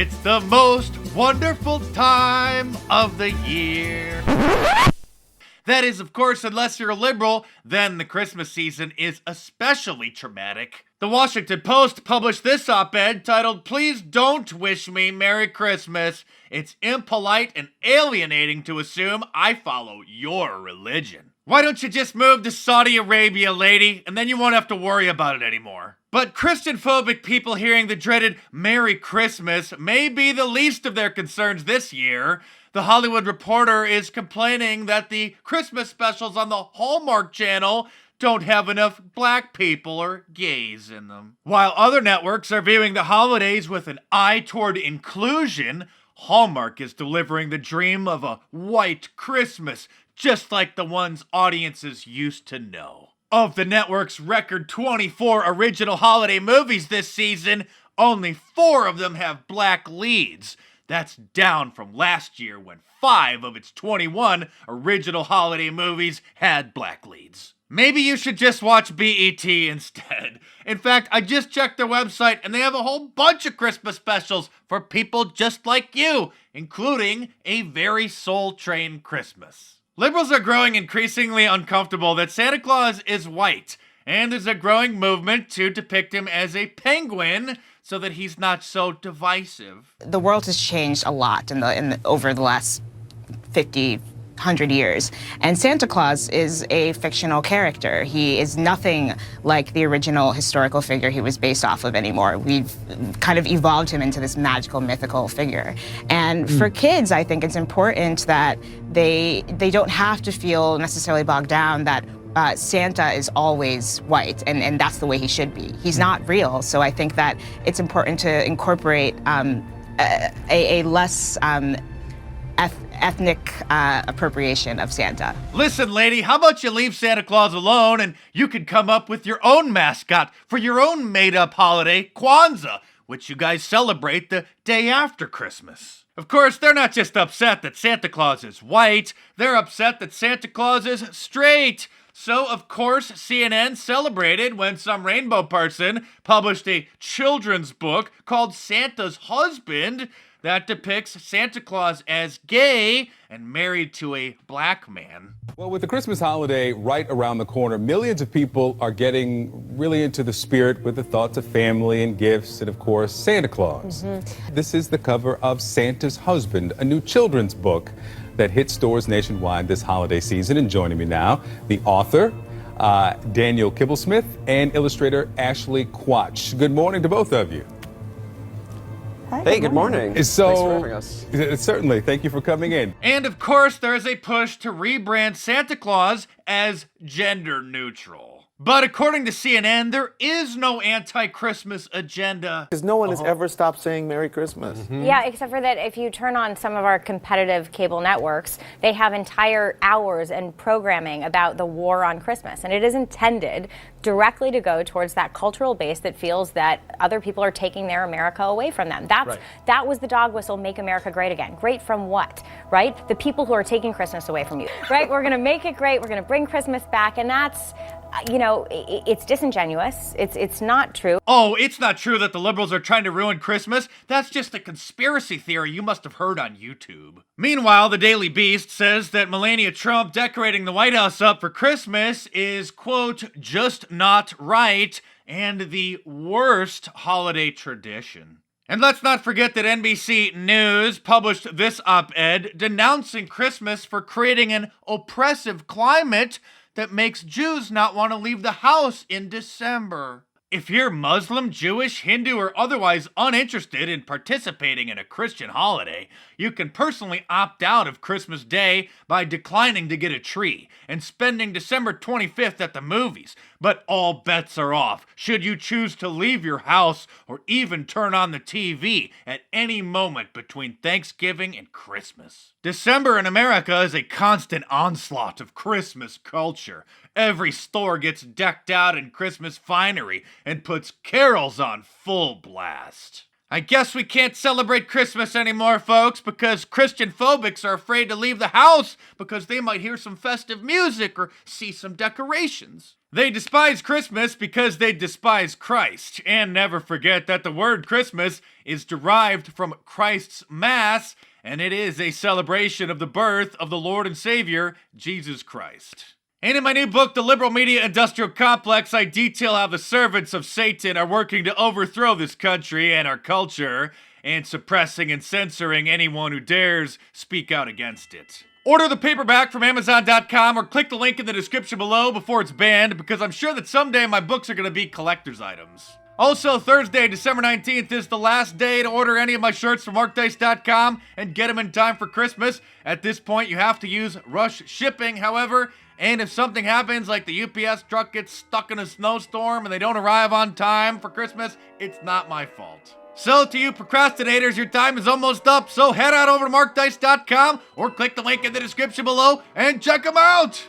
It's the most wonderful time of the year. That is, of course, unless you're a liberal, then the Christmas season is especially traumatic. The Washington Post published this op-ed titled, "Please Don't Wish Me Merry Christmas. It's impolite and alienating to assume I follow your religion." Why don't you just move to Saudi Arabia, lady, and then you won't have to worry about it anymore. But Christian-phobic people hearing the dreaded Merry Christmas may be the least of their concerns this year. The Hollywood Reporter is complaining that the Christmas specials on the Hallmark channel don't have enough black people or gays in them. While other networks are viewing the holidays with an eye toward inclusion, Hallmark is delivering the dream of a white Christmas, just like the ones audiences used to know. Of the network's record 24 original holiday movies this season, only 4 of them have black leads. That's down from last year when 5 of its 21 original holiday movies had black leads. Maybe you should just watch BET instead. In fact, I just checked their website and they have a whole bunch of Christmas specials for people just like you, including A Very Soul Train Christmas. Liberals are growing increasingly uncomfortable that Santa Claus is white, and there's a growing movement to depict him as a penguin so that he's not so divisive. The world has changed a lot over the last 50, 100 years, and Santa Claus is a fictional character. He is nothing like the original historical figure he was based off of anymore. We've kind of evolved him into this magical, mythical figure. And for kids, I think it's important that they don't have to feel necessarily bogged down that Santa is always white, and that's the way he should be. He's not real, so I think that it's important to incorporate a less ethnic appropriation of Santa. Listen, lady, how about you leave Santa Claus alone and you can come up with your own mascot for your own made-up holiday, Kwanzaa, which you guys celebrate the day after Christmas. Of course, they're not just upset that Santa Claus is white, they're upset that Santa Claus is straight. So, of course, CNN celebrated when some rainbow person published a children's book called Santa's Husband that depicts Santa Claus as gay and married to a black man. Well, with the Christmas holiday right around the corner, millions of people are getting really into the spirit with the thoughts of family and gifts and, of course, Santa Claus. This is the cover of Santa's Husband, a new children's book that hit stores nationwide this holiday season. And joining me now, the author, Daniel Kibblesmith, and illustrator Ashley Quach. Good morning to both of you. Hi, hey, good morning. Thanks for having us. Certainly. Thank you for coming in. And of course, there is a push to rebrand Santa Claus as gender neutral. But according to CNN, there is no anti-Christmas agenda. Because no one has ever stopped saying Merry Christmas. Yeah, except for that if you turn on some of our competitive cable networks, they have entire hours and programming about the war on Christmas. And it is intended directly to go towards that cultural base that feels that other people are taking their America away from them. That was the dog whistle, Make America Great Again. Great from what, right? The people who are taking Christmas away from you, right? We're going to make it great. We're going to bring Christmas back. And that's, you know, it's disingenuous. It's not true. Oh, it's not true that the liberals are trying to ruin Christmas. That's just a conspiracy theory you must have heard on YouTube. Meanwhile, the Daily Beast says that Melania Trump decorating the White House up for Christmas is, quote, just not right and the worst holiday tradition. And let's not forget that NBC News published this op-ed denouncing Christmas for creating an oppressive climate that makes Jews not want to leave the house in December. If you're Muslim, Jewish, Hindu, or otherwise uninterested in participating in a Christian holiday, you can personally opt out of Christmas Day by declining to get a tree and spending December 25th at the movies. But all bets are off should you choose to leave your house or even turn on the TV at any moment between Thanksgiving and Christmas. December in America is a constant onslaught of Christmas culture. Every store gets decked out in Christmas finery and puts carols on full blast. I guess we can't celebrate Christmas anymore, folks, because Christian phobics are afraid to leave the house because they might hear some festive music or see some decorations. They despise Christmas because they despise Christ. And never forget that the word Christmas is derived from Christ's Mass, and it is a celebration of the birth of the Lord and Savior, Jesus Christ. And in my new book, The Liberal Media Industrial Complex, I detail how the servants of Satan are working to overthrow this country and our culture, and suppressing and censoring anyone who dares speak out against it. Order the paperback from Amazon.com or click the link in the description below before it's banned, because I'm sure that someday my books are going to be collector's items. Also, Thursday, December 19th is the last day to order any of my shirts from MarkDice.com and get them in time for Christmas. At this point, you have to use rush shipping, however, and if something happens, like the UPS truck gets stuck in a snowstorm and they don't arrive on time for Christmas, it's not my fault. So to you procrastinators, your time is almost up, so head on over to MarkDice.com or click the link in the description below and check them out!